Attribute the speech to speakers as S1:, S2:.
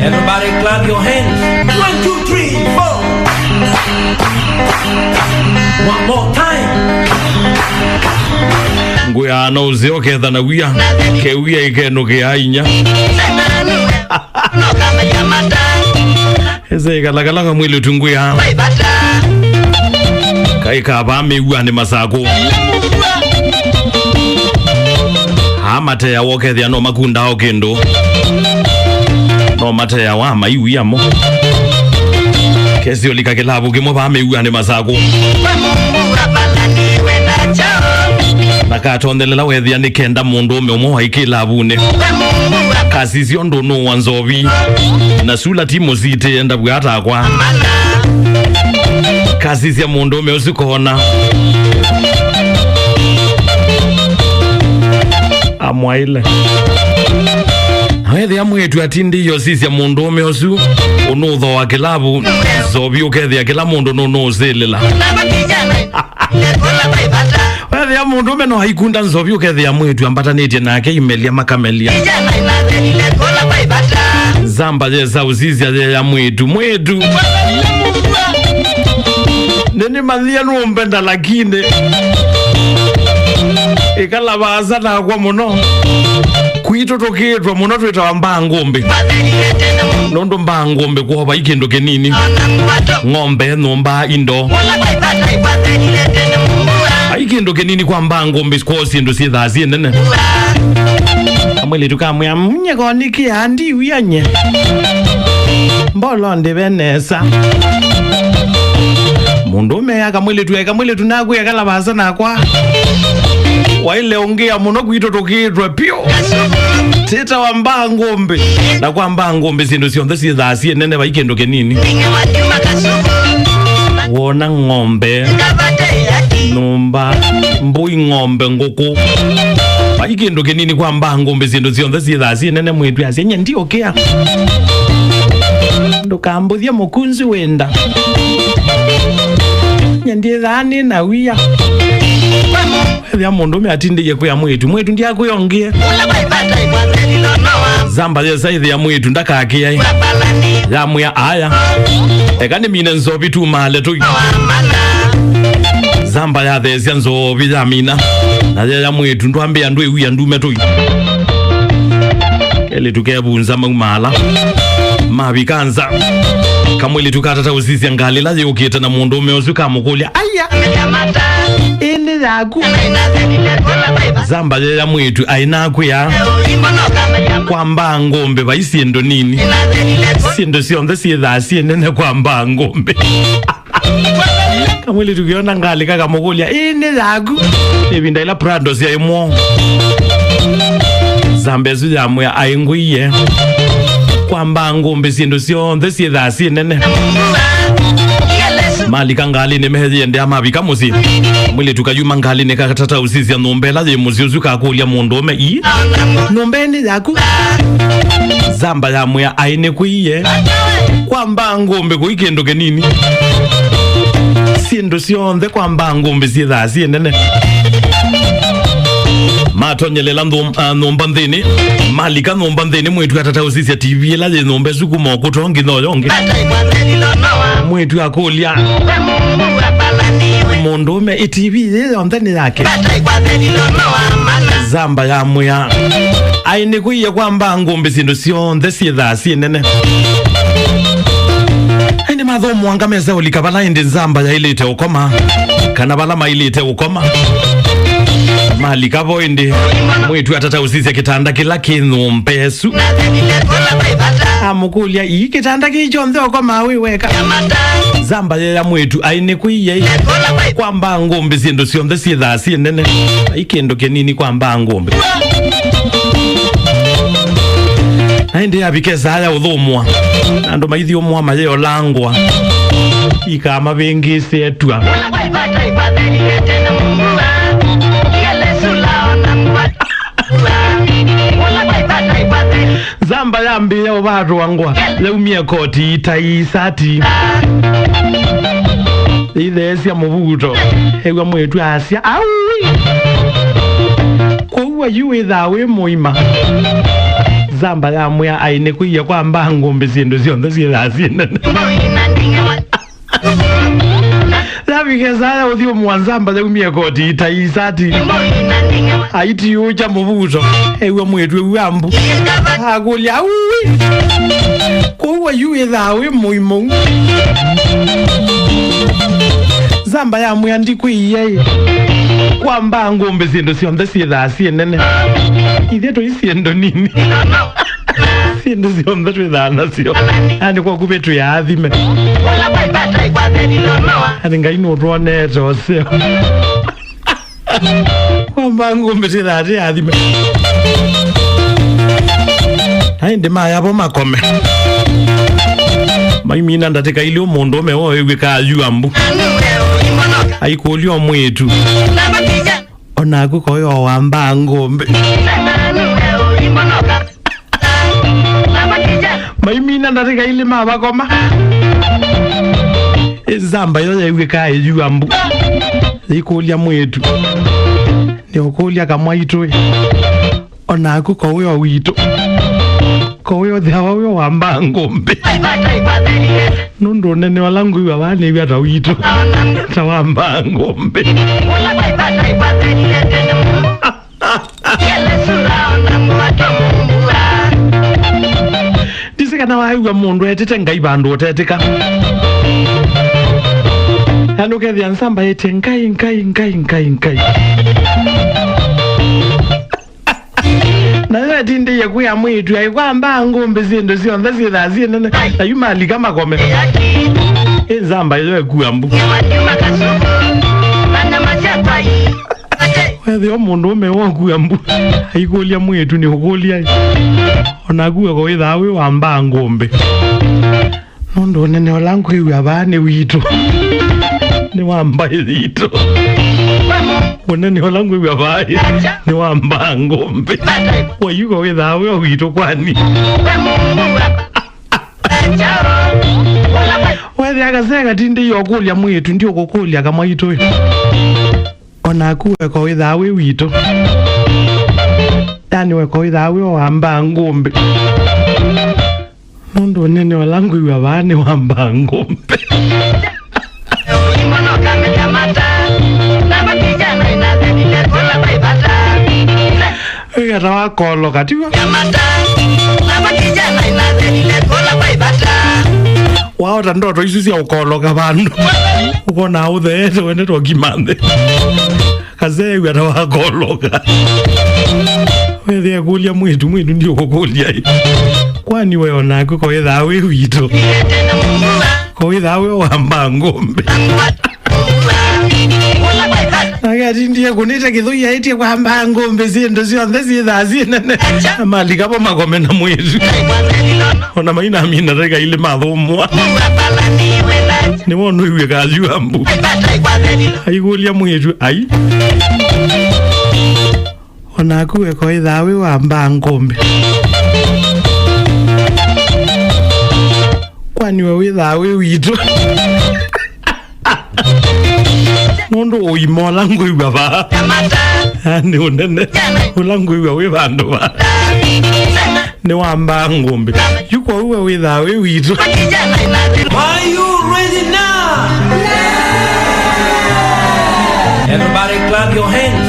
S1: Everybody clap your hands. 1, 2, 3, 4. One more time.
S2: Nguya no zio ke dana wia ke wia ke no ke ainya. Eze galagala mwili tunguya. Kai ka ba me wu ane masako. Ha mate ya woke dia no makunda okendo. No mate ya wa mai wu amo. Kesi olika kelabu ke mo ba me wu ane masako. Nakatondelela wethia ni kenda mundu ume wa ikilabune. Kasisi ondo no wanzovi. Na sula timo zite enda bwata kwa. Kasisi ya mundu ume usikona. Amwaile. Wethia mwetu atindi yo sisi ya mundu ume usu. Unudho wa kilabu. Zovi ukethia kila mundu no zelela. Wethia mundu ume no haikunda nzovi ukethia mwetu ambatanete nake imelia makamelia. Zamba jeza uzizia ya mwetu. Nene madhia nuombenda lakine ikala baza na kwa mono kuito toketwa mono tuita wa Mbaa ngombe nondo Mbaa ngombe kwa ba ikendo kenini ngombe nomba indo ikendo kenini kwa Mbaa ngombe kwa Syindu si dhazi nene amwele tukamwe mnye koniki andi uyanye mbolo ndibenesa mundu meya kamwele tunakuya kalabaza nakwa waile ongea muno kuitotoketwa pio teta wa Mbaa ngombe na kwa Mbaa ngombe Syindu sionthe si dhazi nene ba ikendo kenini wona ngombe nomba mbui ngombe ngoko ikendo kenini kwa Mbaa ngombe Syindu sionthe si dhazi nene mwetu yasenye ndi okea ndo kambuthia mukunzi wenda nyandie dhani na wia wethia mundu me atindie kwa mwetu ndi akuyongie zamba yesa ya mwetu ndakakia ya mwa aya ekani mine nzobi tu male tu zamba ya thezia nzobi ya mina na ya mwetu ndwambia ndwe wia ndume tu ele tukebunza mala mabikanza kamweli tukatata uzizia ngalela yoketa na mundu umeozuka mukulia aya ene yaku zamba ya mwetu aina kuya kwa Mbaa ngombe ba Syindu nini Syindu sionthe si dhazi nene kwa Mbaa ngombe kamweli tukiona ngali kaka mukulia ene yaku ebinda ila prados ya imo zambezu ya mwe ainguiye kwa Mbaa ngombe Syindu sionthe si dhazi nene mali kangali ne mehe ndi amabika muzi mwile tukayuma ngali ne kakatata uzizia nombela ye muzi uzuka kulia mundu ome i nombeni yaku zamba ya mwe aine kuiye kwa Mbaa ngombe ku ikendo kenini Syindu sionthe kwa Mbaa ngombe si dhazi nene matonyelela nomba nthini malika nomba nthini mwetu atata uzizia TV la ye nombe zuku moko tongi no yonge mwetu akolia mundu me TV ye onteni yake zamba ya mwa aine kuiye kwa Mbaa ngombe Syindu sionthe si dhazi nene aine mathomo angameza ulikabala indi zamba ya ilete ukoma kana bala mailete ukoma mali kabo indi mwetu atata uzizia kitanda kila kinumpesu amukulia ii kitanda kichonthe ukoma wiweka zamba ya mwetu aine kuiye kwa Mbaa ngombe Syindu sionthe si dhazi nene ikendo kenini kwa Mbaa ngombe ainde abikeza haya uthumwa ando maithi umwa mayo langwa ikama bengi setwa zamba yambi ya watu wangwa leumia koti itaisati idhesi ya mubuto ewa mwetu asia aui kwa uwa yuwe dhawe muima zamba ya mwa aine kuya kwa Mbaa ngombe Syindu sionthe ciithasine Lavikeza uthio mwanzamba zaumia koti itaisati aiti uja mubuto ewe mwetu ewe ambu agulia uwi kuwa yuwe dhawe muimu zamba ya mwandiku iye kwa Mbaa ngombe Syindu sionthe ciithasine itheto Syindu nini Syindu sionthe twithana cio ani kwa kubetu ya athime ani ngai no tuonete oseo kwa Mbaa ngombe twithate athime ai ndima yabo makome maimina ndateka ile umundu mewo ewe ka yuambu aikulio mwetu onaku koyo wa Mbaa ngombe maimina ndateka ile mabakoma zamba yo ewe ka yuambu ikulia mwetu ni okulia kamwaitwe onaku koyo wito koyo dhawa wa Mbaa ngombe nundo nene walangu iwa wane iwa ta wito ta wa Mbaa ngombe disika na waiwa mundu etete ngai bandu oteteka anu kethia nsamba ete nkai na tindi ye kuya mwitu ai kwa Mbaa ngombe Syindu sionthe ciithasine na yumali kama kome nzamba yo ekuambu wewe omundu umewo kuambu aikulia mwitu ni ukulia onakuwa ko ithawe wa Mbaa ngombe nondo nene olangu iwa bane wito ni wa Mbaa yito Unene olangu iwa bae ni wa Mbaa ngombe wayuko withawe wito kwani wewe akasega tindi yokulia mwitu ndio kukulia kama ito onakuwe ko withawe wito yani we ko withawe wa Mbaa ngombe nondo nene olangu iwa bane wa Mbaa ngombe Ega wakolo katiwa wao tandoto isusi ya ukoloka bandu ukona uthete wende tokimande kazewe ata wakoloka wewe kulia mwitu ndio kukulia kwani wewe onako ko ithawe wito ko ithawe wa Mbaa ngombe agati ndiye kunita kithuya itie kwa Mbaa ngombe Syindu sionthe ciithasine mali kapo makome na mwetu ona maina amina teka ile mathumwa ni wono iwe ka yuambu aigulia mwetu ai onakuwe ko ithawe wa Mbaa ngombe kwani wewe ithawe wito nondo uimo langu iwa ba ni unene ulangu iwa we bandu ba ni wa Mbaa ngombe yuko uwe withawe wito
S1: Are you ready now? Everybody clap your hands.